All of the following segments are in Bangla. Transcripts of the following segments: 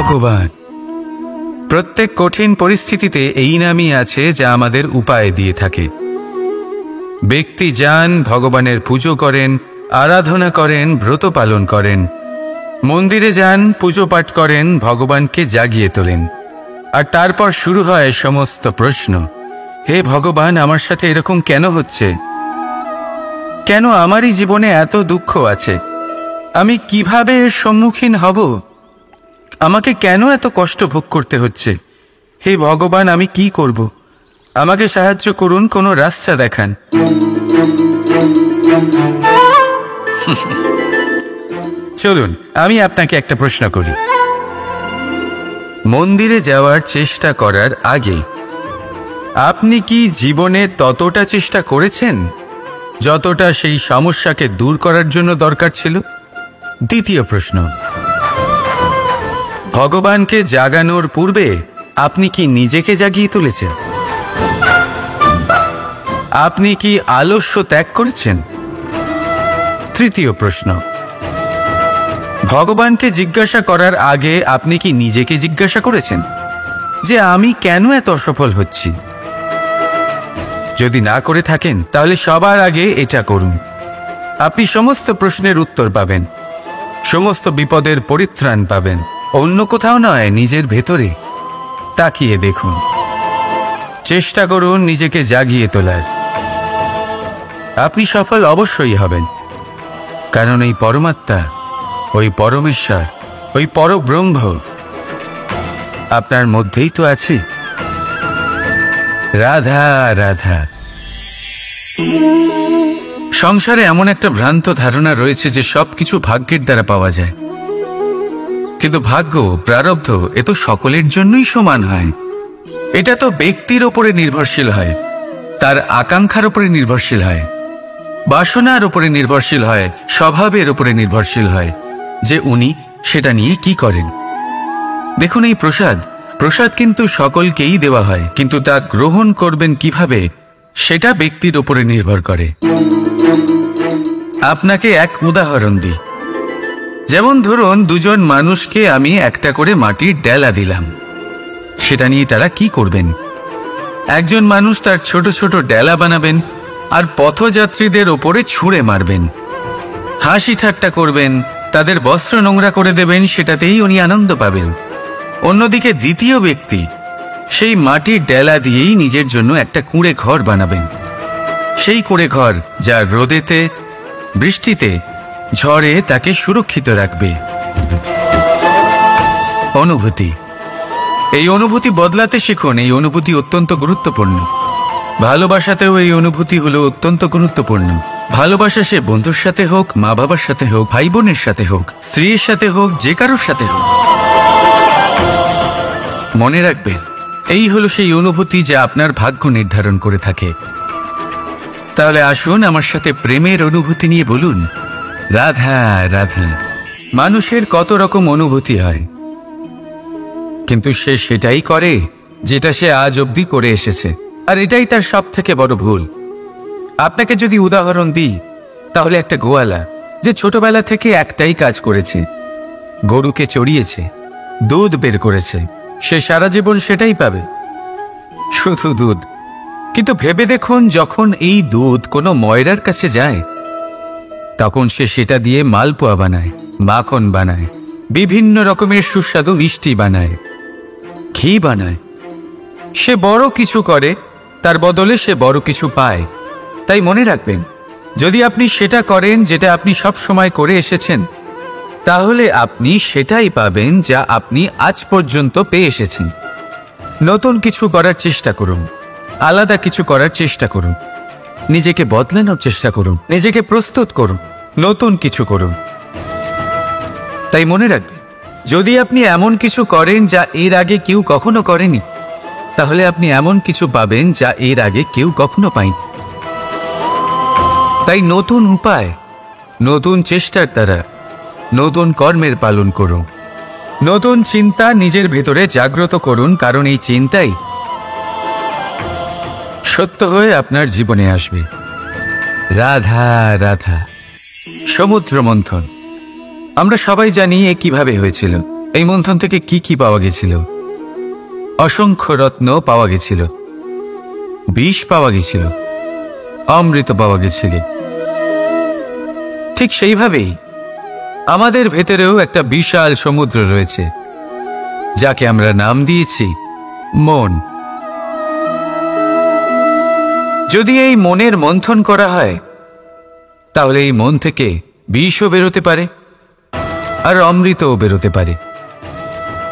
ভগবান। প্রত্যেক কঠিন পরিস্থিতিতে এই নামই আছে যা আমাদের উপায় দিয়ে থাকে। ব্যক্তি যান, ভগবানের পুজো করেন, আরাধনা করেন, ব্রত পালন করেন, মন্দিরে যান, পুজো পাঠ করেন, ভগবানকে জাগিয়ে তোলেন। আর তারপর শুরু হয় সমস্ত প্রশ্ন। হে ভগবান, আমার সাথে এরকম কেন হচ্ছে? কেন আমারই জীবনে এত দুঃখ আছে? আমি কিভাবে এর সম্মুখীন হব? আমাকে কেন এত কষ্ট ভোগ করতে হচ্ছে? হে ভগবান, আমি কি করব? আমাকে সাহায্য করুন, কোনো রাস্তা দেখান। চলুন আমি আপনাকে একটা প্রশ্ন করি। মন্দিরে যাওয়ার চেষ্টা করার আগে আপনি কি জীবনে ততটা চেষ্টা করেছেন যতটা সেই সমস্যাকে দূর করার জন্য দরকার ছিল? দ্বিতীয় প্রশ্ন, ভগবানকে জাগানোর পূর্বে আপনি কি নিজেকে জাগিয়ে তুলেছেন? আপনি কি আলস্য ত্যাগ করেছেন? তৃতীয় প্রশ্ন, ভগবানকে জিজ্ঞাসা করার আগে আপনি কি নিজেকে জিজ্ঞাসা করেছেন যে আমি কেন এত অসফল হচ্ছি? যদি না করে থাকেন তাহলে সবার আগে এটা করুন। আপনি সমস্ত প্রশ্নের উত্তর পাবেন, সমস্ত বিপদের পরিত্রাণ পাবেন। অন্য কোথাও নয়, নিজের ভেতরে তাকিয়ে দেখুন। চেষ্টা করুন নিজেকে জাগিয়ে তোলার। আপনি সফল অবশ্যই হবেন, কারণ এই পরমাত্মা, ওই পরমেশ্বর, ওই পরব্রহ্ম আপনার মধ্যেই তো আছে। রাধা রাধা। সংসারে এমন একটা ভ্রান্ত ধারণা রয়েছে যে সবকিছু ভাগ্যের দ্বারা পাওয়া যায়, কিন্তু ভাগ্য, প্রারব্ধ এ তো সকলের জন্যই সমান হয়। এটা তো ব্যক্তির ওপরে নির্ভরশীল হয়, তার আকাঙ্ক্ষার উপরে নির্ভরশীল হয়, বাসনার উপরে নির্ভরশীল হয়, স্বভাবের উপরে নির্ভরশীল হয় যে উনি সেটা নিয়ে কি করেন। দেখুন, এই প্রসাদ কিন্তু সকলকেই দেওয়া হয়, কিন্তু তা গ্রহণ করবেন কিভাবে সেটা ব্যক্তির উপরে নির্ভর করে। আপনাকে এক উদাহরণ দিই। যেমন ধরুন, দুজন মানুষকে আমি একটা করে মাটির ডেলা দিলাম, সেটা নিয়ে তারা কি করবেন? একজন মানুষ তার ছোট ছোট ডেলা বানাবেন আর পথযাত্রীদের ওপরে ছুঁড়ে মারবেন, হাসি ঠাট্টা করবেন, তাদের বস্ত্র নোংরা করে দেবেন, সেটাতেই উনি আনন্দ পাবেন। অন্যদিকে দ্বিতীয় ব্যক্তি সেই মাটির ডেলা দিয়েই নিজের জন্য একটা কুঁড়ে ঘর বানাবেন। সেই কুঁড়ে ঘর যা রোদেতে, বৃষ্টিতে, ঝড়ে তাকে সুরক্ষিত রাখবে। অনুভূতি, এই অনুভূতি বদলাতে শিখুন। এই অনুভূতি অত্যন্ত গুরুত্বপূর্ণ। ভালোবাসাতেও এই অনুভূতি হলো অত্যন্ত গুরুত্বপূর্ণ। ভালোবাসা সে বন্ধুর সাথে হোক, মা বাবার সাথে হোক, ভাই বোনের সাথে হোক, স্ত্রীর সাথে হোক, যে কারোর সাথে হোক। মনে রাখবেন, এই হলো সেই অনুভূতি যা আপনার ভাগ্য নির্ধারণ করে থাকে। তাহলে আসুন আমার সাথে প্রেমের অনুভূতি নিয়ে বলুন, রাধা রাধা। মানুষের কত রকম অনুভূতি হয়, কিন্তু সে সেটাই করে যেটা সে আজ অবধি করে এসেছে, আর এটাই তার সব থেকে বড় ভুল। আপনাকে যদি উদাহরণ দিই, তাহলে একটা গোয়ালা যে ছোটবেলা থেকে একটাই কাজ করেছে, গরুকে চড়িয়েছে, দুধ বের করেছে, সে সারা জীবন সেটাই পাবে, শুধু দুধ। কিন্তু ভেবে দেখুন, যখন এই দুধ কোনো ময়রার কাছে যায়, তখন সে সেটা দিয়ে মালপোয়া বানায়, মাখন বানায়, বিভিন্ন রকমের সুস্বাদু মিষ্টি বানায়, ঘি বানায়। সে বড় কিছু করে, তার বদলে সে বড় কিছু পায়। তাই মনে রাখবেন, যদি আপনি সেটা করেন যেটা আপনি সব সময় করে এসেছেন, তাহলে আপনি সেটাই পাবেন যা আপনি আজ পর্যন্ত পেয়ে এসেছেন। নতুন কিছু করার চেষ্টা করুন, আলাদা কিছু করার চেষ্টা করুন, নিজেকে বদলানোর চেষ্টা করুন, নিজেকে প্রস্তুত করুন, নতুন কিছু করুন। তাই মনে রাখবেন, যদি আপনি এমন কিছু করেন যা এর আগে কেউ কখনো করেনি, তাহলে আপনি এমন কিছু পাবেন যা এর আগে কেউ কখনো পায়নি। তাই নতুন উপায়, নতুন চেষ্টার দ্বারা নতুন কর্মের পালন করুন। নতুন চিন্তা নিজের ভেতরে জাগ্রত করুন, কারণ এই চিন্তাই সত্য হয়ে আপনার জীবনে আসবে। রাধা রাধা। সমুদ্র মন্থন আমরা সবাই জানি এ কিভাবে হয়েছিল। এই মন্থন থেকে কি কি পাওয়া গেছিল? অসংখ্য রত্ন পাওয়া গেছিল, বিষ পাওয়া গেছিল, অমৃত পাওয়া গেছিল। ঠিক সেইভাবেই আমাদের ভেতরেও একটা বিশাল সমুদ্র রয়েছে, যাকে আমরা নাম দিয়েছি মন। যদি এই মনের মন্থন করা হয়, তাহলে এই মন থেকে বিষও বেরোতে পারে আর অমৃতও বেরোতে পারে।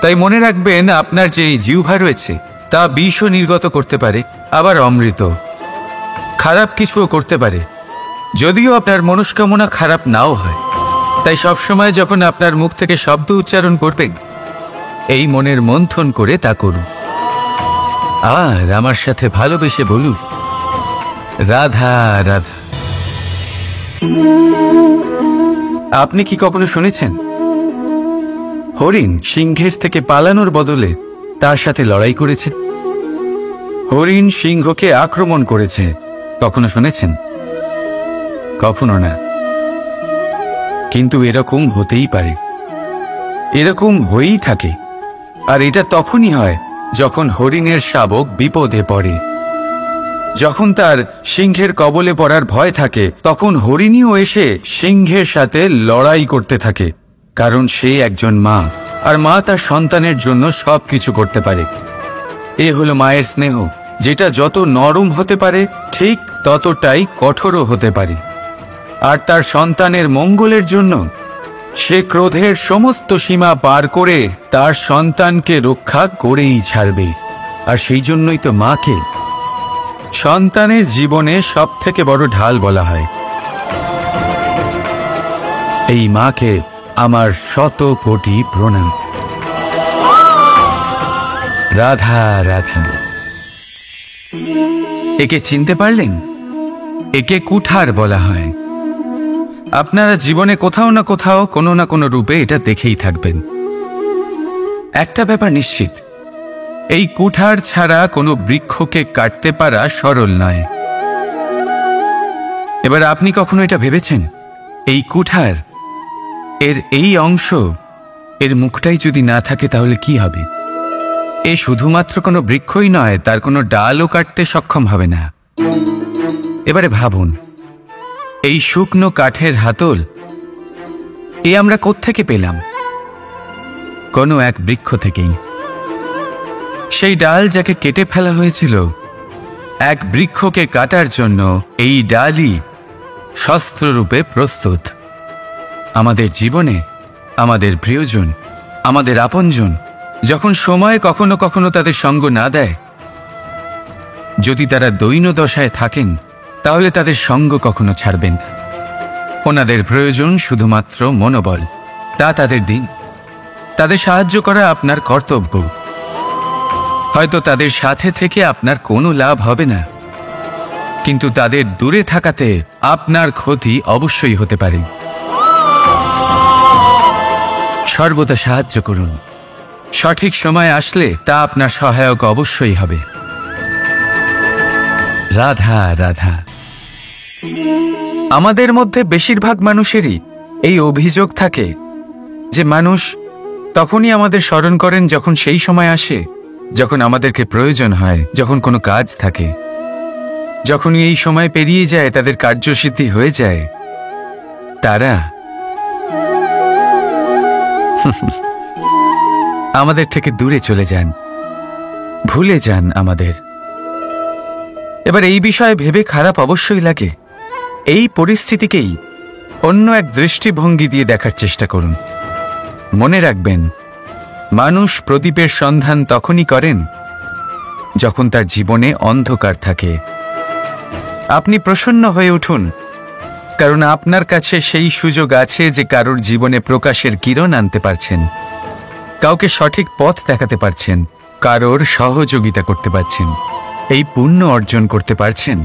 তাই মনে রাখবেন, আপনার যে এই জিহ্বা রয়েছে তা বিষও নির্গত করতে পারে, আবার অমৃত। খারাপ কিছুও করতে পারে, যদিও আপনার মনস্কামনা খারাপ নাও হয়। তাই সবসময় যখন আপনার মুখ থেকে শব্দ উচ্চারণ করবেন, এই মনের মন্থন করে তা করুন। আর আমার সাথে ভালোবেসে বলুন, রাধা রাধা। আপনি কি কখনো শুনেছেন হরিণ সিংহের থেকে পালানোর বদলে তার সাথে লড়াই করেছে? হরিণ সিংহকে আক্রমণ করেছে, কখনো শুনেছেন? কখনো না। কিন্তু এরকম হতেই পারে, এরকম হয়েই থাকে। আর এটা তখনই হয় যখন হরিণের শাবক বিপদে পড়ে। যখন তার সিংহের কবলে পড়ার ভয় থাকে, তখন হরিণীও এসে সিংহের সাথে লড়াই করতে থাকে। কারণ সে একজন মা, আর মা তার সন্তানের জন্য সবকিছু করতে পারে। এ হলো মায়ের স্নেহ, যেটা যত নরম হতে পারে ঠিক ততটাই কঠোরও হতে পারে। আর তার সন্তানের মঙ্গলের জন্য সে ক্রোধের সমস্ত সীমা পার করে তার সন্তানকে রক্ষা করেই ছাড়বে। আর সেই জন্যই তো মাকে সন্তানের জীবনে সবথেকে বড় ঢাল বলা হয়। এই মাকে আমার শত কোটি প্রণাম। রাধা রাধা। একে চিনতে পারলেন? একে কুঠার বলা হয়। আপনারা জীবনে কোথাও না কোথাও কোনো না কোনো রূপে এটা দেখেই থাকবেন। একটা ব্যাপার নিশ্চিত, এই কুঠার ছাড়া কোনো বৃক্ষকে কাটতে পারা সরল নয়। এবার আপনি কখনো এটা ভেবেছেন, এই কুঠার এর এই অংশ, এর মুখটাই যদি না থাকে তাহলে কি হবে? এ শুধুমাত্র কোনো বৃক্ষই নয়, তার কোনো ডালও কাটতে সক্ষম হবে না। এবারে ভাবুন, এই শুকনো কাঠের হাতল এ আমরা কোত্থেকে পেলাম? কোনো এক বৃক্ষ থেকেই। সেই ডাল যাকে কেটে ফেলা হয়েছিল, এক বৃক্ষকে কাটার জন্য এই ডালই শস্ত্ররূপে প্রস্তুত। আমাদের জীবনে আমাদের প্রিয়জন, আমাদের আপনজন যখন সময় কখনো কখনো তাদের সঙ্গ না দেয়, যদি তারা দৈন্য দশায় থাকেন, তাহলে তাদের সঙ্গ কখনো ছাড়বেন না। ওনাদের প্রয়োজন শুধুমাত্র মনোবল। তা তাদের দিন। তাদের সাহায্য করা আপনার কর্তব্য। হয়তো তাদের সাথে থেকে আপনার কোনো লাভ হবে না, কিন্তু তাদের দূরে থাকাতে আপনার ক্ষতি অবশ্যই হতে পারে। সর্বদা সাহায্য করুন। সঠিক সময় আসলে তা আপনার সহায়ক অবশ্যই হবে। রাধা রাধা। আমাদের মধ্যে বেশিরভাগ মানুষেরই এই অভিযোগ থাকে যে মানুষ তখনই আমাদের স্মরণ করেন যখন সেই সময় আসে যখন আমাদেরকে প্রয়োজন হয়, যখন কোনো কাজ থাকে। যখনই এই সময় পেরিয়ে যায়, তাদের কার্যসিদ্ধি হয়ে যায়, তারা আমাদের থেকে দূরে চলে যান, ভুলে যান আমাদের। এবার এই বিষয়ে ভেবে খারাপ অবশ্যই লাগে। এই পরিস্থিতিকেই অন্য এক দৃষ্টিভঙ্গি দিয়ে দেখার চেষ্টা করুন। মনে রাখবেন, মানুষ প্রদীপের সন্ধান তখনই করেন যখন তার জীবনে অন্ধকার থাকে। আপনি প্রসন্ন হয়ে উঠুন, কারণ আপনার কাছে সেই সুযোগ আছে যে কারোর জীবনে প্রকাশের কিরণ আনতে পারছেন, কাউকে সঠিক পথ দেখাতে পারছেন, কারোর সহযোগিতা করতে পারছেন, এই পুণ্য অর্জন করতে পারছেন।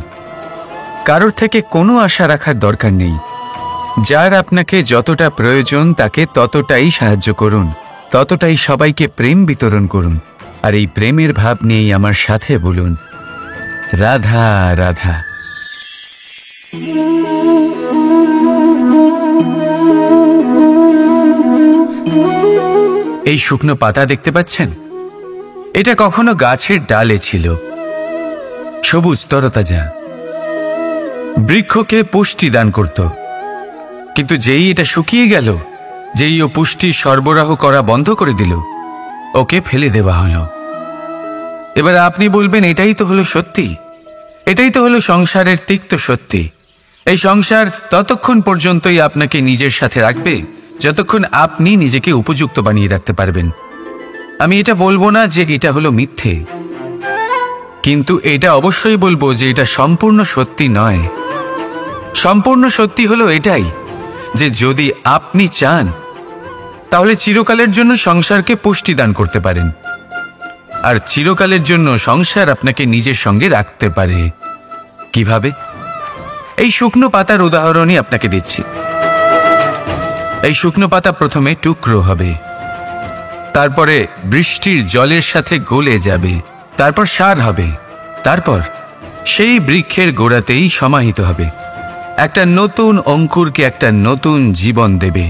কারোর থেকে কোনো আশা রাখার দরকার নেই। যার আপনাকে যতটা প্রয়োজন তাকে ততটাই সাহায্য করুন, ততটাই সবাইকে প্রেম বিতরণ করুন। আর এই প্রেমের ভাব নিয়েই আমার সাথে বলুন, রাধা রাধা। এই শুকনো পাতা দেখতে পাচ্ছেন? এটা কখনো গাছের ডালে ছিল, সবুজ তরতাজা, বৃক্ষকে পুষ্টি দান করত। কিন্তু যেই এটা শুকিয়ে গেল, যেই ও পুষ্টি সরবরাহ করা বন্ধ করে দিল, ওকে ফেলে দেওয়া হলো। এবার আপনি বলবেন, এটাই তো হলো সত্যি, এটাই তো হলো সংসারের তিক্ত সত্যি। এই সংসার ততক্ষণ পর্যন্তই আপনাকে নিজের সাথে রাখবে যতক্ষণ আপনি নিজেকে উপযুক্ত বানিয়ে রাখতে পারবেন। আমি এটা বলবো না যে এটা হলো মিথ্যে, কিন্তু এটা অবশ্যই বলবো যে এটা সম্পূর্ণ সত্যি নয়। সম্পূর্ণ সত্যি হলো এটাই যে যদি আপনি চান তাহলে চিরকালের জন্য সংসারকে পুষ্টি দান করতে পারেন, আর চিরকালের জন্য সংসার আপনাকে নিজের সঙ্গে রাখতে পারে। কিভাবে? এই শুকনো পাতার উদাহরণই আপনাকে দিচ্ছি। এই শুকনো পাতা প্রথমে টুকরো হবে, তারপরে বৃষ্টির জলের সাথে গলে যাবে, তারপর সার হবে, তারপর সেই বৃক্ষের গোড়াতেই সমাহিত হবে, একটা নতুন অঙ্কুরকে একটা নতুন জীবন দেবে।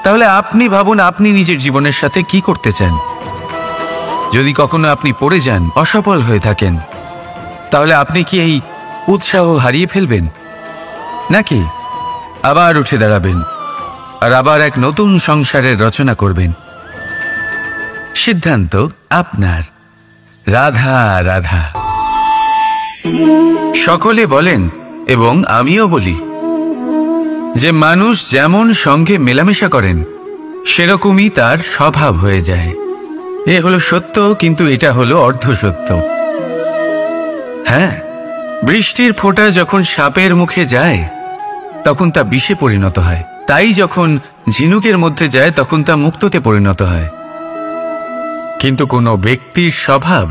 তাহলে আপনি ভাবুন, আপনি নিজের জীবনের সাথে কি করতে চান? যদি কখনো আপনি পড়ে যান, অসফল হয়ে থাকেন, তাহলে আপনি কি এই উৎসাহ হারিয়ে ফেলবেন, নাকি আবার উঠে দাঁড়াবেন আর আবার এক নতুন সংসারের রচনা করবেন? সিদ্ধান্ত আপনার। রাধা রাধা। সকলে বলেন এবং আমিও বলি যে মানুষ যেমন সঙ্গে মেলামেশা করেন সেরকমই তার স্বভাব হয়ে যায়। এ হলো সত্য, কিন্তু এটা হলো অর্ধ সত্য। হ্যাঁ, বৃষ্টির ফোঁটা যখন সাপের মুখে যায় তখন তা বিষে পরিণত হয়, তাই যখন ঝিনুকের মধ্যে যায় তখন তা মুক্ততে পরিণত হয়। কিন্তু কোনো ব্যক্তির স্বভাব,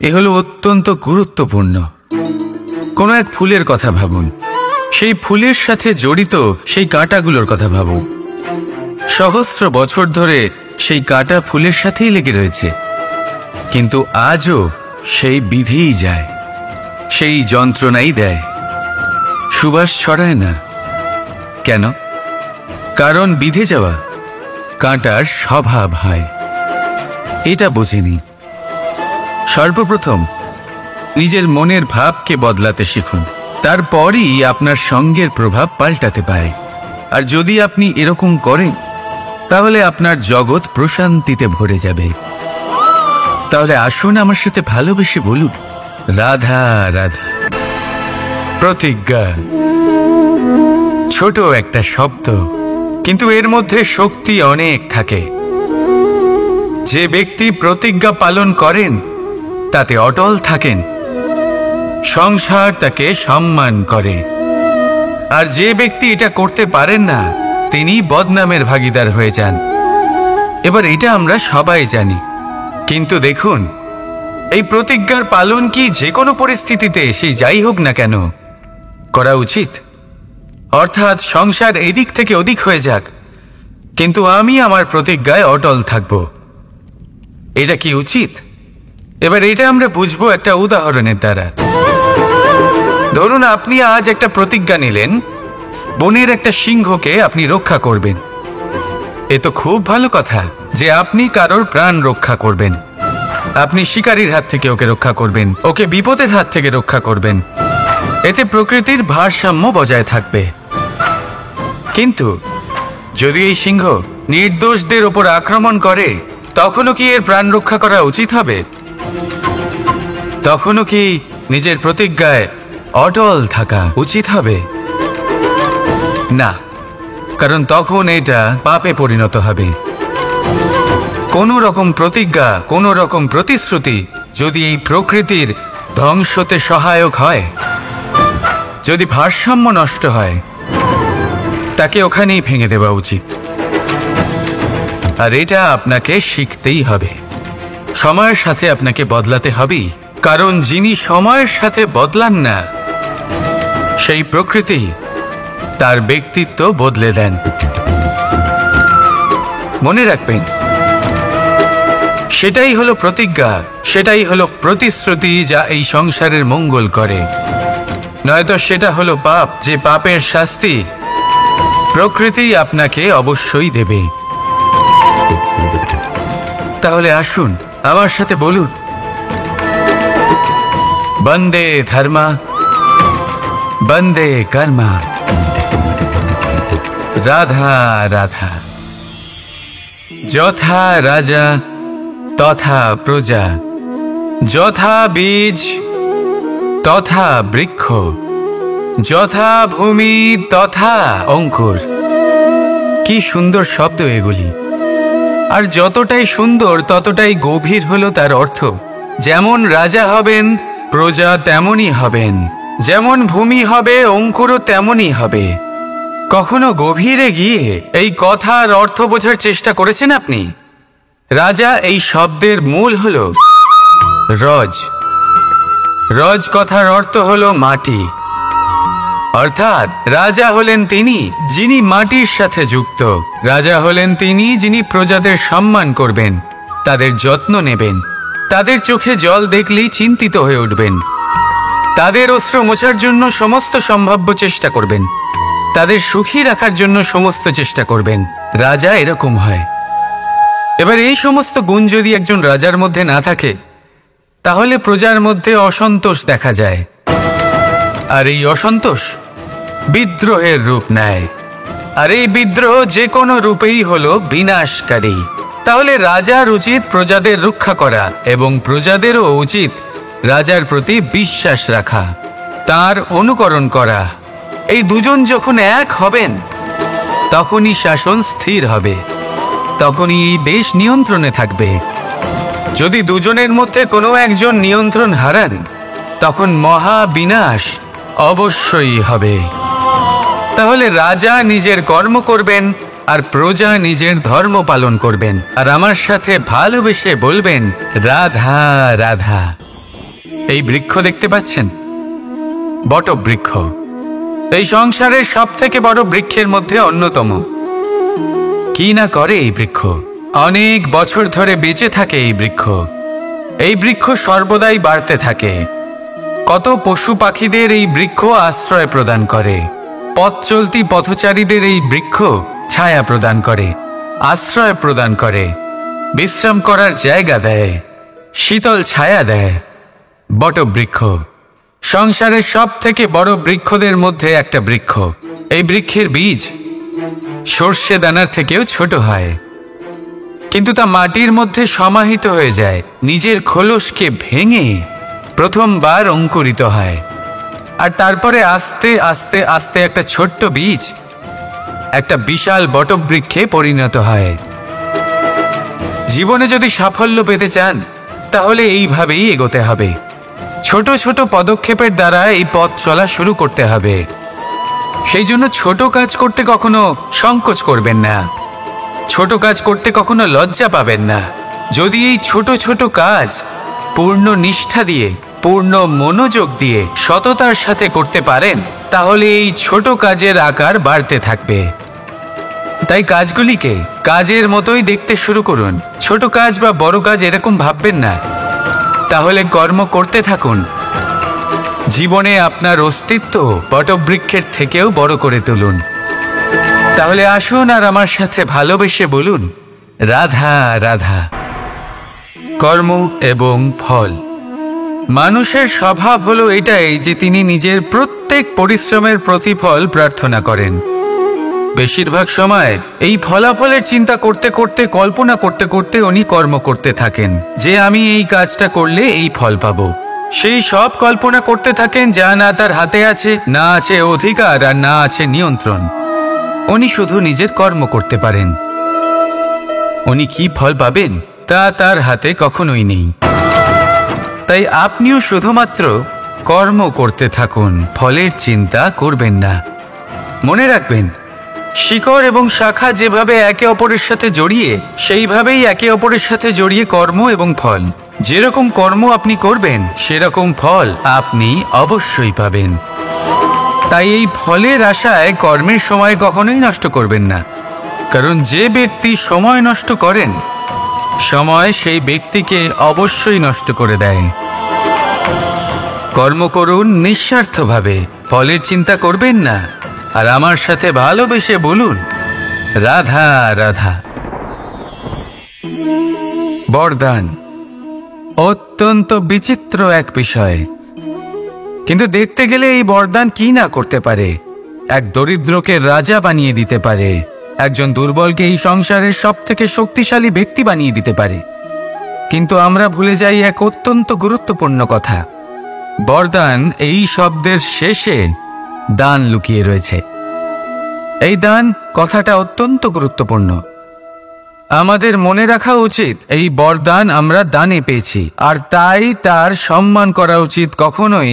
এ হলো অত্যন্ত গুরুত্বপূর্ণ। কোনো এক ফুলের কথা ভাবুন, সেই ফুলের সাথে জড়িত সেই কাঁটাগুলোর কথা ভাবুন। সহস্র বছর ধরে সেই কাঁটা ফুলের সাথেই লেগে রয়েছে, কিন্তু আজও সেই বিধেই যায়, সেই যন্ত্রণাই দেয়, সুবাস ছড়ায় না। কেন? কারণ বিধে যাওয়া কাঁটার স্বভাব হয়। এটা বোঝেনি। সর্বপ্রথম নিজের মনের ভাবকে বদলাতে শিখুন, তারপরই আপনার সঙ্গের প্রভাব পাল্টাতে পারে। আর যদি আপনি এরকম করেন তাহলে আপনার জগৎ প্রশান্তিতে ভরে যাবে। তাহলে আসুন আমার সাথে ভালোবেসে বলুন, রাধা রাধা। প্রতিজ্ঞা ছোট একটা শব্দ, কিন্তু এর মধ্যে শক্তি অনেক থাকে। যে ব্যক্তি প্রতিজ্ঞা পালন করেন তাতে অটল থাকেন, সংসার তাকে সম্মান করে। আর যে ব্যক্তি এটা করতে পারেন না তিনি বদনামের ভাগীদার হয়ে যান। এবার এটা আমরা সবাই জানি, কিন্তু দেখুন, এই প্রতিজ্ঞার পালন কি যে কোনো পরিস্থিতিতে সে যাই হোক না কেন করা উচিত? অর্থাৎ সংসার এদিক থেকে ওদিক হয়ে যাক, কিন্তু আমি আমার প্রতিজ্ঞায় অটল থাকব, এটা কি উচিত? এবার এটা আমরা বুঝবো একটা উদাহরণের দ্বারা। ধরুন আপনি আজ একটা প্রতিজ্ঞা নিলেন, বনের একটা সিংহকে আপনি রক্ষা করবেন। এ তো খুব ভালো কথা যে আপনি কারোর প্রাণ রক্ষা করবেন। আপনি শিকারীর হাত থেকে ওকে রক্ষা করবেন, ওকে বিপদের হাত থেকে রক্ষা করবেন। এতে প্রকৃতির ভারসাম্য বজায় থাকবে। কিন্তু যদি এই সিংহ নির্দোষদের ওপর আক্রমণ করে, তখনও কি এর প্রাণ রক্ষা করা উচিত হবে? তখনও কি নিজের প্রতিজ্ঞায় অটল থাকা উচিত হবে? না, কারণ তখন এটা পাপে পরিণত হবে। কোনো রকম প্রতিজ্ঞা, কোনো রকম প্রতিশ্রুতি যদি এই প্রকৃতির ধ্বংসতে সহায়ক হয়, যদি ভারসাম্য নষ্ট হয়, তাকে ওখানেই ভেঙে দেওয়া উচিত। আর এটা আপনাকে শিখতেই হবে, সময়ের সাথে আপনাকে বদলাতে হবেই। কারণ যিনি সময়ের সাথে বদলান না, সেই প্রকৃতি তার ব্যক্তিত্ব বদলে দেন। মনে রাখবেন, সেটাই হলো প্রতিজ্ঞা, সেটাই হলো প্রতিশ্রুতি যা এই সংসারের মঙ্গল করে। নয়তো সেটা হলো পাপ, যে পাপের শাস্তি প্রকৃতি আপনাকে অবশ্যই দেবে। তাহলে আসুন আমার সাথে বলুন, বন্দে ধর্মা বন্দে কর্মা, রাধা রাধা। যথা রাজা তথা প্রজা, যথা বীজ তথা বৃক্ষ, যথা ভূমি তথা অঙ্কুর। কি সুন্দর শব্দ এগুলি! আর যতটাই সুন্দর ততটাই গভীর হলো তার অর্থ। যেমন রাজা হবেন প্রজা তেমনই হবেন, যেমন ভূমি হবে অঙ্কুরও তেমনই হবে। কখনো গভীরে গিয়ে এই কথার অর্থ বোঝার চেষ্টা করেছেন আপনি? রাজা এই শব্দের মূল হলো রজ। রজ কথার অর্থ হলো মাটি। অর্থাৎ রাজা হলেন তিনি যিনি মাটির সাথে যুক্ত। রাজা হলেন তিনি যিনি প্রজাদের সম্মান করবেন, তাদের যত্ন নেবেন, তাদের চোখে জল দেখলেই চিন্তিত হয়ে উঠবেন, তাদের অশ্রু মোছার জন্য সমস্ত সম্ভাব্য চেষ্টা করবেন, তাদের সুখী রাখার জন্য সমস্ত চেষ্টা করবেন। রাজা এরকম হয়। এবার এই সমস্ত গুণ যদি একজন রাজার মধ্যে না থাকে, তাহলে প্রজার মধ্যে অসন্তোষ দেখা যায়। আর এই অসন্তোষ বিদ্রোহের রূপ নেয়। আর এই বিদ্রোহ যে কোনো রূপেই হলো বিনাশকারী। তাহলে রাজার উচিত প্রজাদের রক্ষা করা এবং প্রজাদেরও উচিত রাজার প্রতি বিশ্বাস রাখা, তার অনুকরণ করা। এই দুজন যখন এক হবেন তখনই শাসন স্থির হবে, তখনই এই দেশ নিয়ন্ত্রণে থাকবে। যদি দুজনের মধ্যে কোনো একজন নিয়ন্ত্রণ হারান, তখন মহা বিনাশ অবশ্যই হবে। তাহলে রাজা নিজের কর্ম করবেন আর প্রজা নিজের ধর্ম পালন করবেন, আর আমার সাথে ভালোবেসে বলবেন রাধা রাধা। এই বৃক্ষ দেখতে পাচ্ছেন, বটবৃক্ষ। এই সংসারের সব থেকে বড় বৃক্ষের মধ্যে অন্যতম। কি না করে এই বৃক্ষ! অনেক বছর ধরে বেঁচে থাকে এই বৃক্ষ। এই বৃক্ষ সর্বদাই বাড়তে থাকে। কত পশু পাখিদের এই বৃক্ষ আশ্রয় প্রদান করে। পথ চলতি পথচারীদের এই বৃক্ষ ছায়া প্রদান করে, আশ্রয় প্রদান করে, বিশ্রাম করার জায়গা দেয়, শীতল ছায়া দেয়। বটবৃক্ষ সংসারের সব থেকে বড় বৃক্ষদের মধ্যে একটা বৃক্ষ। এই বৃক্ষের বীজ সর্ষে দানার থেকেও ছোট হয়, কিন্তু তা মাটির মধ্যে সমাহিত হয়ে যায়, নিজের খোলসকে ভেঙে প্রথমবার অঙ্কুরিত হয়। আর তারপরে আস্তে আস্তে আস্তে একটা ছোট্ট বীজ একটা বিশাল বটবৃক্ষে পরিণত হয়। জীবনে যদি সাফল্য পেতে চান, তাহলে এইভাবেই এগোতে হবে। ছোট ছোট পদক্ষেপের দ্বারা এই পথ চলা শুরু করতে হবে। সেই জন্য ছোট কাজ করতে কখনো সংকোচ করবেন না, ছোট কাজ করতে কখনো লজ্জা পাবেন না। যদি এই ছোট ছোট কাজ পূর্ণ নিষ্ঠা দিয়ে, পূর্ণ মনোযোগ দিয়ে, সততার সাথে করতে পারেন, তাহলে এই ছোট কাজের আকার বাড়তে থাকবে। তাই কাজগুলিকে কাজের মতোই দেখতে শুরু করুন। ছোট কাজ বা বড় কাজ এরকম ভাববেন না। তাহলে কর্ম করতে থাকুন। জীবনে আপনার অস্তিত্ব বটবৃক্ষের থেকেও বড় করে তুলুন। তাহলে আসুন আর আমার সাথে ভালোবেসে বলুন রাধা রাধা। কর্ম এবং ফল। মানুষের স্বভাব হলো এটাই যে তিনি নিজের প্রত্যেক পরিশ্রমের প্রতিফল প্রার্থনা করেন। বেশিরভাগ সময় এই ফলাফলের চিন্তা করতে করতে, কল্পনা করতে করতে উনি কর্ম করতে থাকেন যে আমি এই কাজটা করলে এই ফল পাবো। সেই সব কল্পনা করতে থাকেন যা না তার হাতে আছে, না আছে অধিকার, আর না আছে নিয়ন্ত্রণ। উনি শুধু নিজের কর্ম করতে পারেন। উনি কি ফল পাবেন তা তার হাতে কখনোই নেই। তাই আপনিও শুধুমাত্র কর্ম করতে থাকুন, ফলের চিন্তা করবেন না। মনে রাখবেন, শিকড় এবং শাখা যেভাবে একে অপরের সাথে জড়িয়ে, সেইভাবেই একে অপরের সাথে জড়িয়ে কর্ম এবং ফল। যেরকম কর্ম আপনি করবেন, সেরকম ফল আপনি অবশ্যই পাবেন। তাই এই ফলের আশায় কর্মের সময় কখনোই নষ্ট করবেন না, কারণ যে ব্যক্তি সময় নষ্ট করেন, সময় সেই ব্যক্তিকে অবশ্যই নষ্ট করে দেয়। কর্ম করুন নিঃস্বার্থভাবে, ফলের চিন্তা করবেন না, আর আমার সাথে ভালোবেসে বলুন রাধা রাধা। বরদান অত্যন্ত বিচিত্র এক বিষয়, কিন্তু দেখতে গেলে এই বরদান কি না করতে পারে। এক দরিদ্রকে রাজা বানিয়ে দিতে পারে, একজন দুর্বলকে এই সংসারের সবথেকে শক্তিশালী ব্যক্তি বানিয়ে দিতে পারে। কিন্তু আমরা ভুলে যাই এক অত্যন্ত গুরুত্বপূর্ণ কথা। বরদান এই শব্দের শেষে দান লুকিয়ে রয়েছে। এই দান কথাটা অত্যন্ত গুরুত্বপূর্ণ। আমাদের মনে রাখা উচিত এই বরদান আমরা দানে পেয়েছি, আর তাই তার সম্মান করা উচিত, কখনোই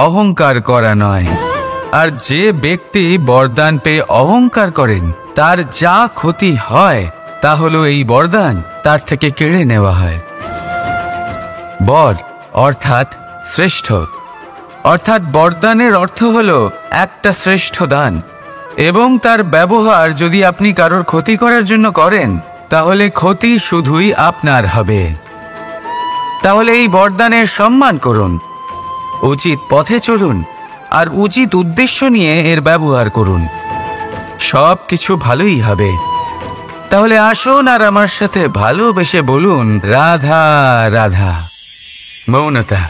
অহংকার করা নয়। আর যে ব্যক্তি বরদান পেয়ে অহংকার করেন তার যা ক্ষতি হয় তা হলো এই বরদান তার থেকে কেড়ে নেওয়া হয়। বর অর্থাৎ শ্রেষ্ঠ, অর্থাৎ বরদানের অর্থ হলো একটা শ্রেষ্ঠ দান, এবং তার ব্যবহার যদি আপনি কারোর ক্ষতি করার জন্য করেন তাহলে ক্ষতি শুধুই আপনার হবে। তাহলে এই বরদানের সম্মান করুন, উচিত পথে চলুন, আর উচিত উদ্দেশ্য নিয়ে এর ব্যবহার করুন, সব কিছু ভালোই হবে। তাহলে আসুন আর আমার সাথে ভালোবেসে বলুন, রাধা রাধা। মৌনতা।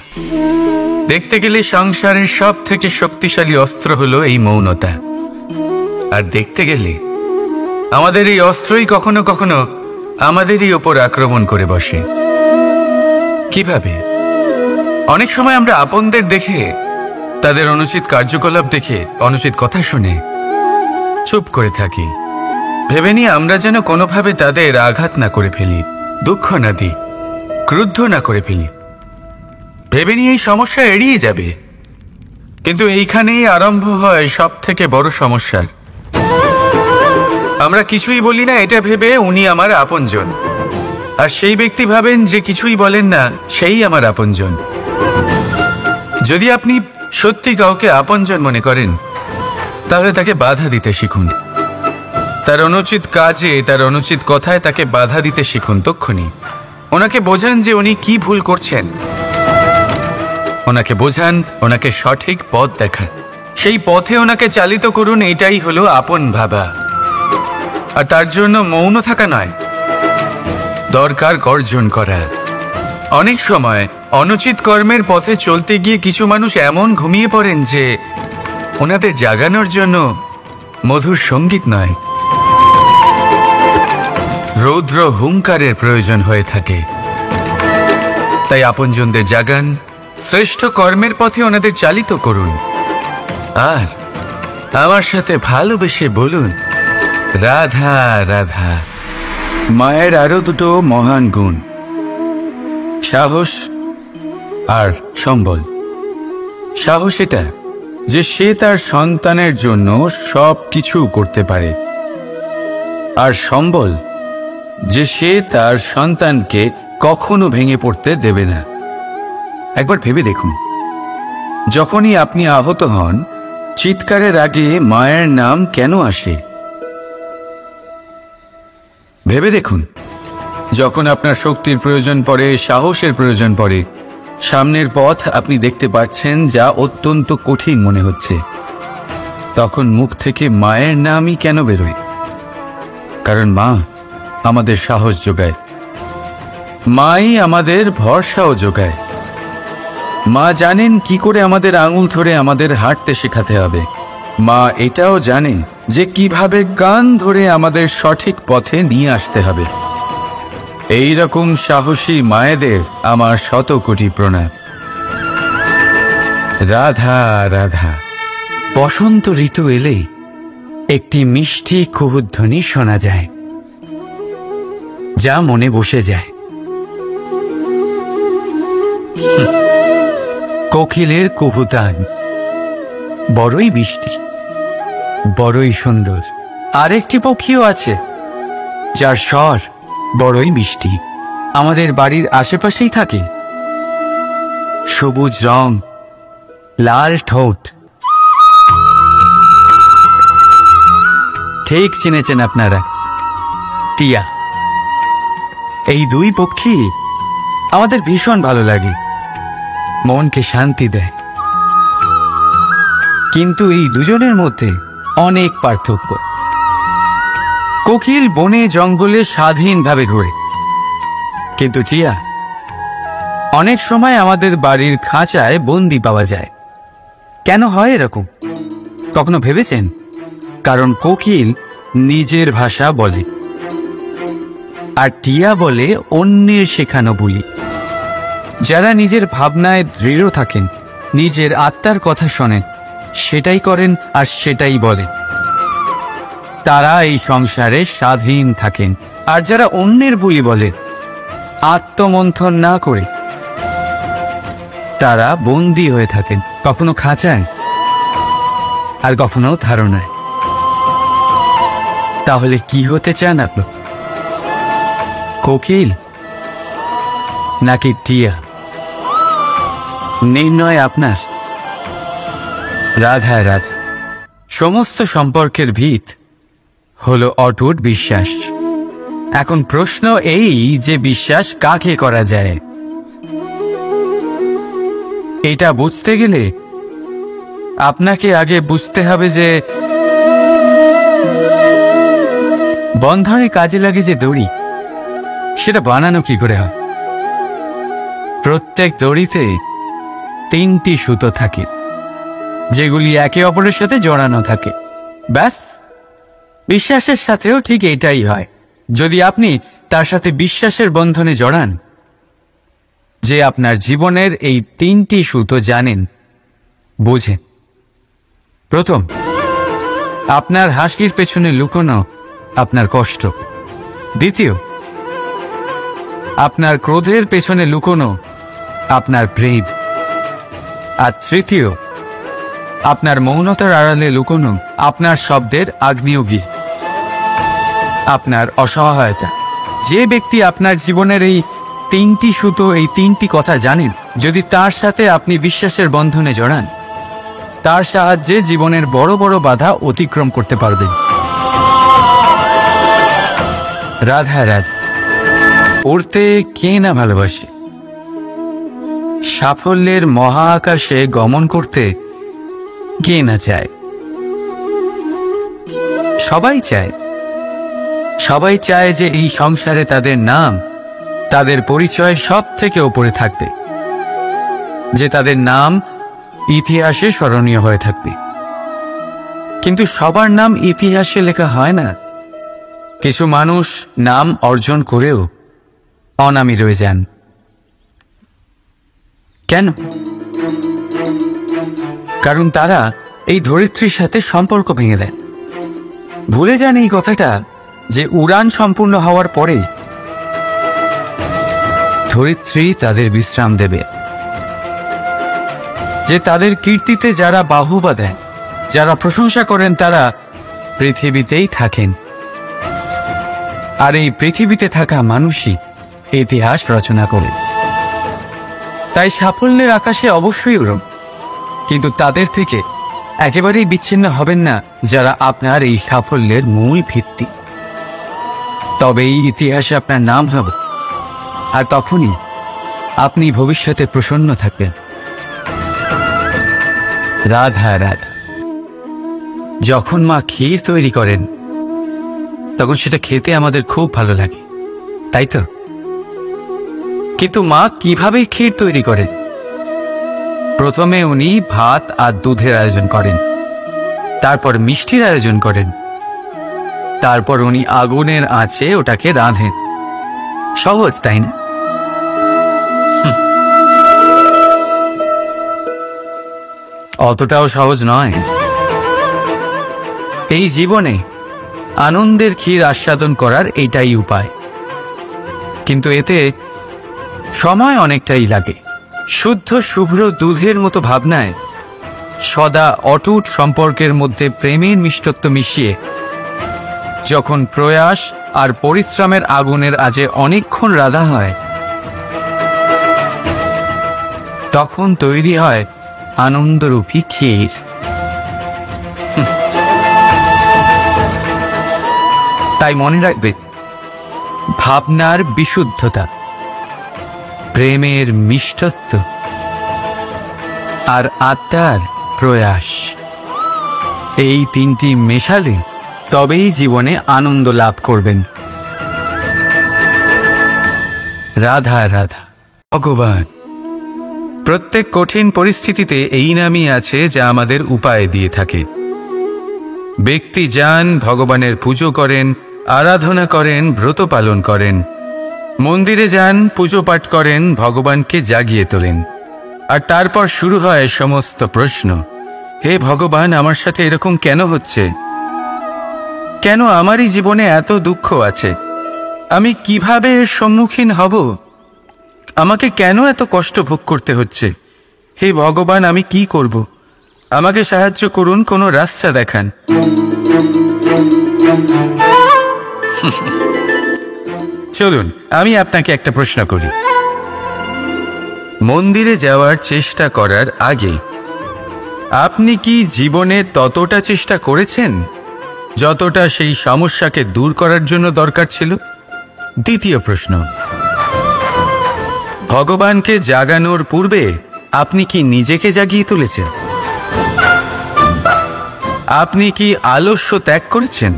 দেখতে গেলে সংসারের সব থেকে শক্তিশালী অস্ত্র হলো এই মৌনতা। আর দেখতে গেলে আমাদের এই অস্ত্রই কখনো কখনো আমাদেরই ওপর আক্রমণ করে বসে। কিভাবে? অনেক সময় আমরা আপনদের দেখে, তাদের অনুচিত কার্যকলাপ দেখে, অনুচিত কথা শুনে চুপ করে থাকি, ভেবে নিয়ে আমরা যেন কোনোভাবে তাদের আঘাত না করে ফেলি, দুঃখ না দিই, ক্রুদ্ধ না করে ফেলি, ভেবে নিয়ে এই সমস্যা এড়িয়ে যাবে। কিন্তু এইখানেই আরম্ভ হয় সব থেকে বড় সমস্যার। আমরা কিছুই বলি না এটা ভেবে উনি আমার আপনজন, আর সেই ব্যক্তি ভাবেন যে কিছুই বলেন না সেই আমার আপনজন। যদি আপনি সত্যি কাউকে আপনজন মনে করেন তাহলে তাকে বাধা দিতে শিখুন, তার অনুচিত কাজে, তার অনুচিত কথায় তাকে বাধা দিতে শিখুন। তক্ষুনি ওনাকে বোঝান যে উনি কি ভুল করছেন, ওনাকে বোঝান, ওনাকে সঠিক পথ দেখান, সেই পথে ওনাকে চালিত করুন। এটাই হলো আপন ভাবা। আর তার জন্য মৌন থাকা নয়, দরকার গর্জন করা। অনেক সময় অনুচিত কর্মের পথে চলতে গিয়ে কিছু মানুষ এমন ঘুমিয়ে পড়েন যে ওনাদের জাগানোর জন্য মধুর সঙ্গীত নয়, রৌদ্র হুঙ্কারের প্রয়োজন হয়ে থাকে। তাই আপনজনদের জাগান, শ্রেষ্ঠ কর্মের পথে ওনাদের চালিত করুন, আর আমার সাথে ভালোবেসে বলুন, রাধা রাধা। মায়ের আরো দুটো মহান গুণ, সাহস আর সম্বল। সাহস এটা যে সে তার সন্তানের জন্য সব কিছু করতে পারে, আর সম্বল যে সে তার সন্তানকে কখনো ভেঙে পড়তে দেবে না। একবার ভেবে দেখুন, যখনই আপনি আহত হন চিৎকারের আগে মায়ের নাম কেন আসে? ভেবে দেখুন, যখন আপনার শক্তির প্রয়োজন পড়ে, সাহসের প্রয়োজন পড়ে, সামনের পথ আপনি দেখতে পাচ্ছেন যা অত্যন্ত কঠিন মনে হচ্ছে, তখন মুখ থেকে মায়ের নামই কেন বেরোয়? কারণ মা আমাদের সাহস যোগায়, মাই আমাদের ভরসাও যোগায়। মা জানেন কি করে আমাদের আঙুল ধরে আমাদের হাঁটতে শেখাতে হবে। মা এটাও জানে যে কিভাবে কান ধরে আমাদের সঠিক পথে নিয়ে আসতে হবে। এই রকম সাহসী মায়েদের আমার শত কোটি প্রণাম। রাধা রাধা। বসন্ত ঋতু এলেই একটি মিষ্টি কুহুধ্বনি শোনা যায়, যা মনে বসে যায়। কোকিলের কুহুতান বড়ই মিষ্টি, বড়ই সুন্দর। আরেকটি পক্ষীও আছে যার স্বর বড়ই মিষ্টি, আমাদের বাড়ির আশেপাশেই থাকে। সবুজ রং, লাল ঠোঁট, ঠিক চিনেছেন আপনারা, টিয়া। এই দুই পক্ষী আমাদের ভীষণ ভালো লাগে, মনকে শান্তি দেয়। কিন্তু এই দুজনের মধ্যে অনেক পার্থক্য। কোকিল বনে জঙ্গলে স্বাধীনভাবে ঘোরে, কিন্তু টিয়া, অনেক সময় আমাদের বাড়ির খাঁচায় বন্দি পাওয়া যায়। কেন হয় এরকম? কখনো ভেবেছেন? কারণ কোকিল নিজের ভাষা বলে, আর টিয়া বলে অন্যের শেখানো বলি। যারা নিজের ভাবনায় দৃঢ় থাকেন, নিজের আত্মার কথা শোনেন, সেটাই করেন আর সেটাই বলেন, তারা এই সংসারে স্বাধীন থাকেন। আর যারা অন্যের বুলি বলেন, আত্মমন্থন না করে, তারা বন্দী হয়ে থাকেন, কখনো খাঁচায় আর কখনো ধারণায়। তাহলে কি হতে চান আপনি? কোকিল নাকি টিয়া? নির্ণয় আপনার। রাধা রাধা। সমস্ত সম্পর্কের ভিত হলো অটুট বিশ্বাস। এখন প্রশ্ন এই যে বিশ্বাস কাকে করা যায়? এটা বুঝতে গেলে আপনাকে আগে বুঝতে হবে যে বন্ধনে কাজে লাগে যে দড়ি, সেটা বানানো কি করে হয়। প্রত্যেক দড়িতে 3টি সুতো থাকে, যেগুলি একে অপরের সাথে জড়ানো থাকে। ব্যাস, বিশ্বাসের সাথেও ঠিক এটাই হয়। যদি আপনি তার সাথে বিশ্বাসের বন্ধনে জড়ান, যে আপনার জীবনের এই 3টি সুতো জানেন, বোঝেন। প্রথম, আপনার হাসির পেছনে লুকোনো আপনার কষ্ট। দ্বিতীয়, আপনার ক্রোধের পেছনে লুকোনো আপনার প্রেম। আর তৃতীয়, আপনার মৌনতার আড়ালে লুকোনো আপনার শব্দের আগ্নেয়গিরি, আপনার অসহায়তা। যে ব্যক্তি আপনার জীবনের এই 3টি সুতো, এই 3টি কথা জানেন, যদি তার সাথে আপনি বিশ্বাসের বন্ধনে জড়ান, তার সাহায্যে জীবনের বড় বড় বাধা অতিক্রম করতে পারবেন। রাধা রাধা। উড়তে কে না ভালোবাসে? সাফল্যের মহাকাশে গমন করতে কে না চায়? সবাই চায়। সবাই চায় যে এই সংসারে তাদের নাম, তাদের পরিচয় সব থেকে ওপরে থাকবে, যে তাদের নাম ইতিহাসে স্মরণীয় হয়ে থাকবে। কিন্তু সবার নাম ইতিহাসে লেখা হয় না। কিছু মানুষ নাম অর্জন করেও অনামী রয়ে যান। কেন? কারণ তারা এই ধরিত্রীর সাথে সম্পর্ক ভেঙে দেন। ভুলে যান এই কথাটা, যে উড়ান সম্পূর্ণ হওয়ার পরে ধরিত্রী তাদের বিশ্রাম দেবে, যে তাদের কীর্তিতে যারা বাহুবা দেন, যারা প্রশংসা করেন, তারা পৃথিবীতেই থাকেন। আর এই পৃথিবীতে থাকা মানুষই ইতিহাস রচনা করে। তাই সাফল্যের আকাশে অবশ্যই উড়ুন, কিন্তু তাদের থেকে একেবারেই বিচ্ছিন্ন হবেন না যারা আপনার এই সাফল্যের মূল ভিত্তি। তবেই ইতিহাসে আপনার নাম হবে, আর তখনই আপনি ভবিষ্যতে প্রসন্ন থাকবেন। রাধা রাধা। যখন মা ক্ষীর তৈরি করেন, তখন সেটা খেতে আমাদের খুব ভালো লাগে, তাই তো? কিন্তু মা কিভাবে ক্ষীর তৈরি করেন? প্রথমে উনি ভাত আর দুধের আয়োজন করেন, তারপর মিষ্টির আয়োজন করেন, তারপর উনি আগুনের আঁচে ওটাকে রাঁধেন। সহজ, তাই না? অতটাও সহজ নয়। এই জীবনে আনন্দের ক্ষীর আস্বাদন করার এটাই উপায়, কিন্তু এতে সময় অনেকটাই লাগে। শুদ্ধ শুভ্র দুধের মতো ভাবনায় সদা অটুট সম্পর্কের মধ্যে প্রেমের মিষ্টত্ব মিশিয়ে যখন প্রয়াস আর পরিশ্রমের আগুনের আজে অনেকক্ষণ রাধা হয়, তখন তৈরি হয় আনন্দরূপী ক্ষীর। তাই মনে রাখবে, ভাবনার বিশুদ্ধতা, প্রেমের মিষ্টত্ব আর আত্মার প্রয়াস, এই 3টি মেশালে তবেই জীবনে আনন্দ লাভ করবেন। রাধা রাধা। ভগবান প্রত্যেক কঠিন পরিস্থিতিতে এই নামই আছে যা আমাদের উপায় দিয়ে থাকে। ব্যক্তি যান, ভগবানের পুজো করেন, আরাধনা করেন, ব্রত পালন করেন, মন্দিরে যান, পুজো পাঠ করেন, ভগবানকে জাগিয়ে তোলেন, আর তারপর শুরু হয় সমস্ত প্রশ্ন। হে ভগবান, আমার সাথে এরকম কেন হচ্ছে? কেন আমারই জীবনে এত দুঃখ আছে? আমি কিভাবে এর সম্মুখীন হব? আমাকে কেন এত কষ্ট ভোগ করতে হচ্ছে? হে ভগবান, আমি কি করব? আমাকে সাহায্য করুন, কোনো রাস্তা দেখান। চলুন আমি আপনাকে একটা প্রশ্ন করি। মন্দিরে যাওয়ার চেষ্টা করার আগে আপনি কি জীবনে ততটা চেষ্টা করেছেন যতটা সেই সমস্যাকে দূর করার জন্য দরকার ছিল? দ্বিতীয় প্রশ্ন, ভগবানকে জাগানোর পূর্বে আপনি কি নিজেকে জাগিয়ে তুলেছেন? আপনি কি আলস্য ত্যাগ করেছেন?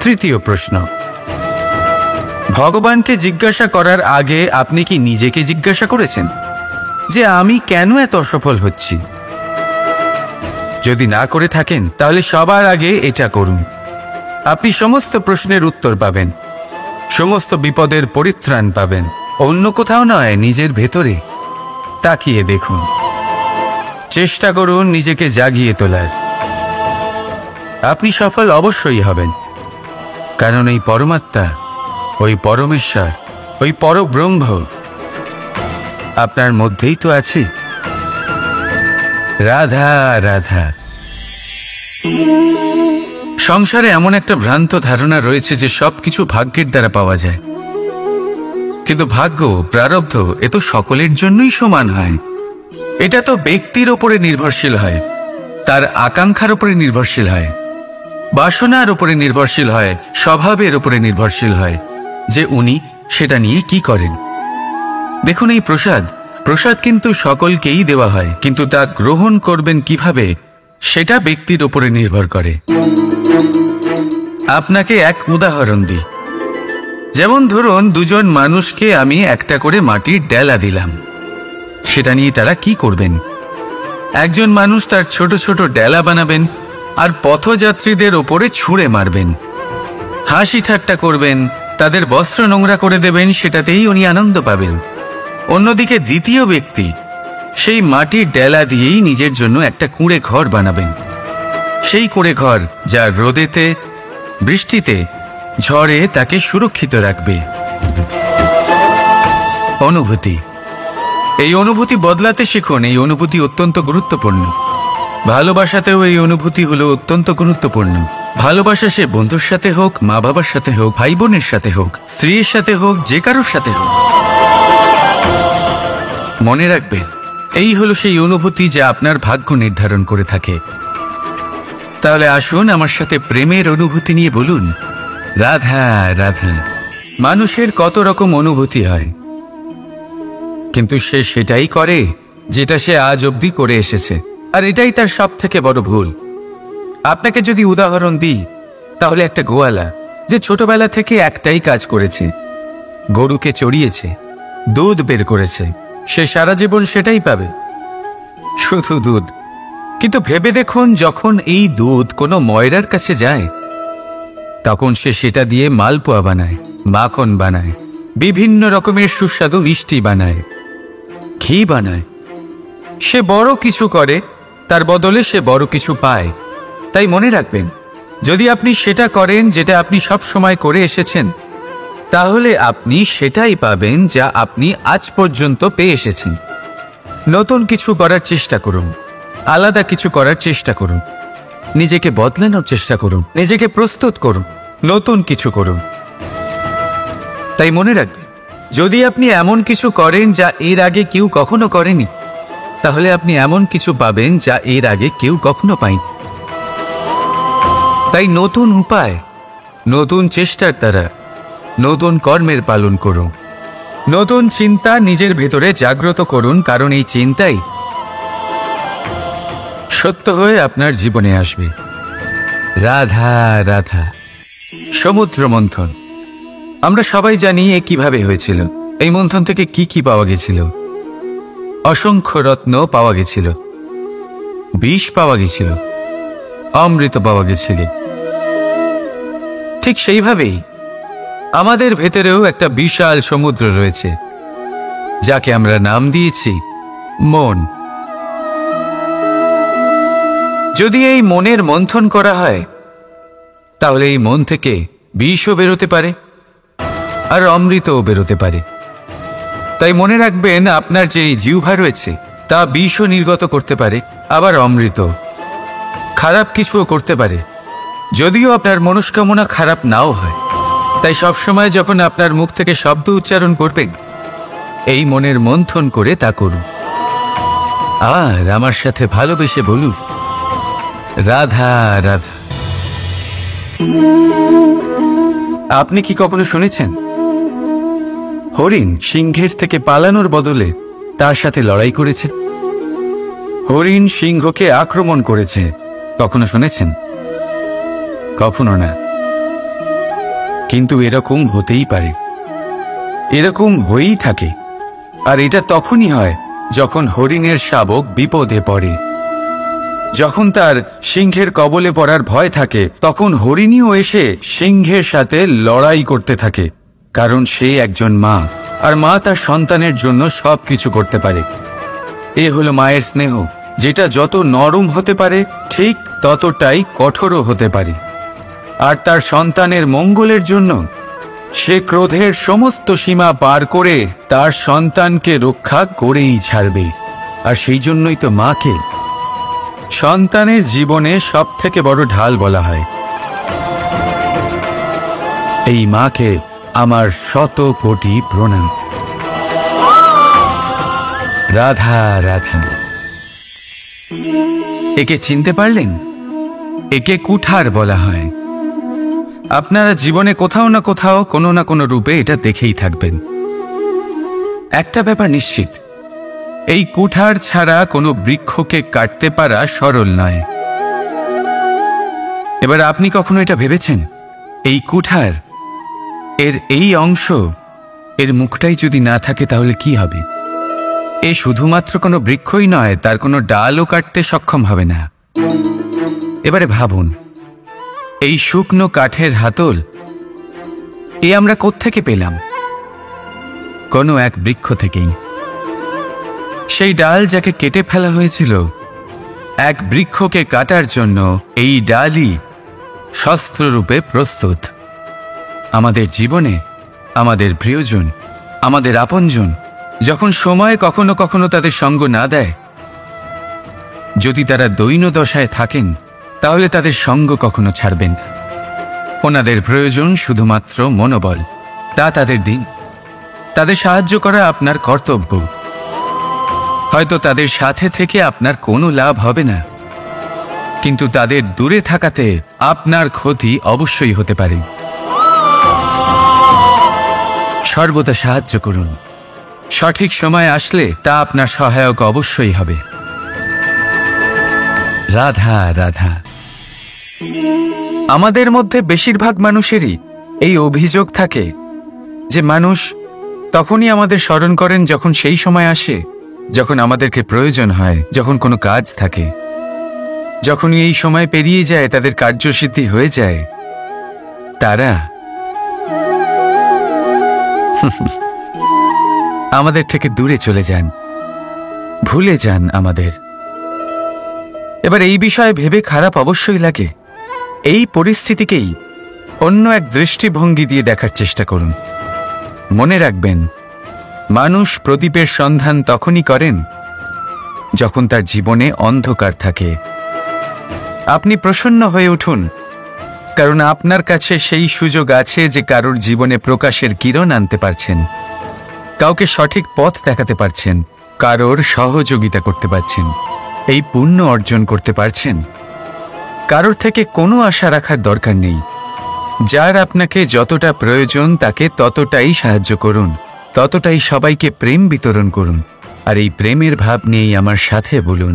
তৃতীয় প্রশ্ন, ভগবানকে জিজ্ঞাসা করার আগে আপনি কি নিজেকে জিজ্ঞাসা করেছেন যে আমি কেন এত অসফল হচ্ছি? যদি না করে থাকেন তাহলে সবার আগে এটা করুন। আপনি সমস্ত প্রশ্নের উত্তর পাবেন, সমস্ত বিপদের পরিত্রাণ পাবেন। অন্য কোথাও নয়, নিজের ভেতরে তাকিয়ে দেখুন। চেষ্টা করুন নিজেকে জাগিয়ে তোলার। আপনি সফল অবশ্যই হবেন, কারণ এই পরমাত্মা, ওই পরমেশ্বর, ওই পরব্রহ্ম আপনার মধ্যেই তো আছে। রাধা রাধা। সংসারে এমন একটা ভ্রান্ত ধারণা রয়েছে যে সবকিছু ভাগ্যের দ্বারা পাওয়া যায়, কিন্তু ভাগ্য, প্রারব্ধ এ তো সকলের জন্যই সমান হয়। এটা তো ব্যক্তির ওপরে নির্ভরশীল হয়, তার আকাঙ্ক্ষার উপরে নির্ভরশীল হয়, বাসনার উপরে নির্ভরশীল হয়, স্বভাবের উপরে নির্ভরশীল হয় যে উনি সেটা নিয়ে কি করেন। দেখুন, এই প্রসাদ কিন্তু সকলকেই দেওয়া হয়, কিন্তু তা গ্রহণ করবেন কিভাবে সেটা ব্যক্তির উপরে নির্ভর করে। আপনাকে এক উদাহরণ দিই। যেমন ধরুন, দুজন মানুষকে আমি একটা করে মাটির ডেলা দিলাম, সেটা নিয়ে তারা কি করবেন? একজন মানুষ তার ছোট ছোট ডেলা বানাবেন আর পথযাত্রীদের ওপরে ছুঁড়ে মারবেন, হাসি ঠাট্টা করবেন, তাদের বস্ত্র নোংরা করে দেবেন, সেটাতেই উনি আনন্দ পাবেন। অন্যদিকে দ্বিতীয় ব্যক্তি সেই মাটির ডেলা দিয়েই নিজের জন্য একটা কুঁড়ে ঘর বানাবেন। সেই কুঁড়ে ঘর যা রোদেতে, বৃষ্টিতে, ঝড়ে তাকে সুরক্ষিত রাখবে। অনুভূতি, এই অনুভূতি বদলাতে শিখুন। এই অনুভূতি অত্যন্ত গুরুত্বপূর্ণ। ভালোবাসাতেও এই অনুভূতি হলো অত্যন্ত গুরুত্বপূর্ণ। ভালোবাসা সে বন্ধুর সাথে হোক, মা বাবার সাথে হোক, ভাই বোনের সাথে হোক, স্ত্রীর সাথে হোক, যে কারোর সাথে হোক, মনে রাখবেন এই হলো সেই অনুভূতি যা আপনার ভাগ্য নির্ধারণ করে থাকে। তাহলে আসুন আমার সাথে প্রেমের অনুভূতি নিয়ে বলুন, রাধা রাধা। মানুষের কত রকম অনুভূতি হয়, কিন্তু সে সেটাই করে যেটা সে আজ অবধি করে এসেছে, আর এটাই তার সব থেকে বড় ভুল। আপনাকে যদি উদাহরণ দিই, তাহলে একটা গোয়ালা যে ছোটবেলা থেকে একটাই কাজ করেছে, গরুকে চড়িয়েছে, দুধ বের করেছে, সে সারা জীবন সেটাই পাবে, শুধু দুধ। কিন্তু ভেবে দেখুন, যখন এই দুধ কোনো ময়রার কাছে যায়, তখন সে সেটা দিয়ে মালপোয়া বানায়, মাখন বানায়, বিভিন্ন রকমের সুস্বাদু মিষ্টি বানায়, ঘি বানায়। সে বড় কিছু করে, তার বদলে সে বড় কিছু পায়। তাই মনে রাখবেন, যদি আপনি সেটা করেন যেটা আপনি সব সময় করে এসেছেন, তাহলে আপনি সেটাই পাবেন যা আপনি আজ পর্যন্ত পেয়ে এসেছেন। নতুন কিছু করার চেষ্টা করুন, আলাদা কিছু করার চেষ্টা করুন, নিজেকে বদলানোর চেষ্টা করুন, নিজেকে প্রস্তুত করুন, নতুন কিছু করুন। তাই মনে রাখবেন, যদি আপনি এমন কিছু করেন যা এর আগে কেউ কখনো করেনি, তাহলে আপনি এমন কিছু পাবেন যা এর আগে কেউ কখনো পায়নি। তাই নতুন উপায়, নতুন চেষ্টার দ্বারা নতুন কর্মের পালন করুন। নতুন চিন্তা নিজের ভেতরে জাগ্রত করুন, কারণ এই চিন্তাই সত্য হয়ে আপনার জীবনে আসবে। রাধা রাধা। সমুদ্র মন্থন। আমরা সবাই জানি এ কিভাবে হয়েছিল। এই মন্থন থেকে কি কি পাওয়া গেছিল? অসংখ্য রত্ন পাওয়া গেছিল, বিষ পাওয়া গেছিল, অমৃত পাওয়া গেছিল। ঠিক সেইভাবেই আমাদের ভেতরেও একটা বিশাল সমুদ্র রয়েছে, যাকে আমরা নাম দিয়েছি মন। যদি এই মনের মন্থন করা হয়, তাহলে এই মন থেকে বিষও বেরোতে পারে আর অমৃতও বেরোতে পারে। তাই মনে রাখবেন, আপনার যে জিহ্বা রয়েছে তা বিষও নির্গত করতে পারে, আবার অমৃত। খারাপ কিছুও করতে পারে, যদিও আপনার মনস্কামনা খারাপ নাও হয়। তাই সবসময় যখন আপনার মুখ থেকে শব্দ উচ্চারণ করবেন, এই মনের মন্থন করে তা করুন। আর আমার সাথে ভালোবেসে বলুন, রাধা রাধা। আপনি কি কখনো শুনেছেন হরিণ সিংহের থেকে পালানোর বদলে তার সাথে লড়াই করেছে? হরিণ সিংহকে আক্রমণ করেছে, কখনো শুনেছেন? কখনো না। কিন্তু এরকম হতেই পারে, এরকম হয়েই থাকে। আর এটা তখনই হয় যখন হরিণের শাবক বিপদে পড়ে। যখন তার সিংহের কবলে পড়ার ভয় থাকে, তখন হরিণীও এসে সিংহের সাথে লড়াই করতে থাকে। কারণ সে একজন মা, আর মা তার সন্তানের জন্য সবকিছু করতে পারে। এ হলো মায়ের স্নেহ, যেটা যত নরম হতে পারে ঠিক ততটাই কঠোরও হতে পারে। আর তার সন্তানের মঙ্গলের জন্য সে ক্রোধের সমস্ত সীমা পার করে তার সন্তানকে রক্ষা করেই ছাড়বে। আর সেই জন্যই তো মাকে সন্তানের জীবনে সবথেকে বড় ঢাল বলা হয়। এই মাকে আমার শত কোটি প্রণাম। রাধা রাধা। একে চিনতে পারলেন? একে কুঠার বলা হয়। আপনারা জীবনে কোথাও না কোথাও কোনো না কোনো রূপে এটা দেখেই থাকবেন। একটা ব্যাপার নিশ্চিত, এই কুঠার ছাড়া কোনো বৃক্ষকে কাটতে পারা সরল নয়। এবার আপনি কখনো এটা ভেবেছেন, এই কুঠার এর এই অংশ, এর মুখটাই যদি না থাকে তাহলে কি হবে? এ শুধুমাত্র কোনো বৃক্ষই নয়, তার কোনো ডালও কাটতে সক্ষম হবে না। এবারে ভাবুন, এই শুকনো কাঠের হাতল এ আমরা কোত্থেকে পেলাম? কোনো এক বৃক্ষ থেকেই। সেই ডাল যাকে কেটে ফেলা হয়েছিল এক বৃক্ষকে কাটার জন্য, এই ডালই শস্ত্ররূপে প্রস্তুত। আমাদের জীবনে আমাদের প্রিয়জন, আমাদের আপনজন যখন সময় কখনো কখনো তাদের সঙ্গ না দেয়, যদি তারা দৈন্য দশায় থাকেন, তাহলে তাদের সঙ্গ কখনো ছাড়বেন না। ওনাদের প্রয়োজন শুধুমাত্র মনোবল। তা তাদের দিন। তাদের সাহায্য করা আপনার কর্তব্য। হয়তো তাদের সাথে থেকে আপনার কোনো লাভ হবে না, কিন্তু তাদের দূরে থাকাতে আপনার ক্ষতি অবশ্যই হতে পারে। সর্বদা সাহায্য করুন। সঠিক সময় আসলে তা আপনার সহায়ক অবশ্যই হবে। রাধা রাধা। আমাদের মধ্যে বেশিরভাগ মানুষেরই এই অভিযোগ থাকে যে মানুষ তখনই আমাদের স্মরণ করেন যখন সেই সময় আসে যখন আমাদেরকে প্রয়োজন হয়, যখন কোনো কাজ থাকে। যখনই এই সময় পেরিয়ে যায়, তাদের কার্যসিদ্ধি হয়ে যায়, তারা আমাদের থেকে দূরে চলে যান, ভুলে যান আমাদের। এবার এই বিষয়ে ভেবে খারাপ অবশ্যই লাগে। এই পরিস্থিতিকেই অন্য এক দৃষ্টিভঙ্গি দিয়ে দেখার চেষ্টা করুন। মনে রাখবেন, মানুষ প্রদীপের সন্ধান তখনই করেন যখন তার জীবনে অন্ধকার থাকে। আপনি প্রসন্ন হয়ে উঠুন, কারণ আপনার কাছে সেই সুযোগ আছে যে কারোর জীবনে প্রকাশের কিরণ আনতে পারছেন, কাউকে সঠিক পথ দেখাতে পারছেন, কারোর সহযোগিতা করতে পারছেন, এই পুণ্য অর্জন করতে পারছেন। কারোর থেকে কোনো আশা রাখার দরকার নেই। যার আপনাকে যতটা প্রয়োজন তাকে ততটাই সাহায্য করুন, ততটাই সবাইকে প্রেম বিতরণ করুন। আর এই প্রেমের ভাব নিয়েই আমার সাথে বলুন,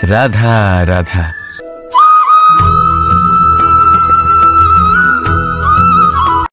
রাধা রাধা।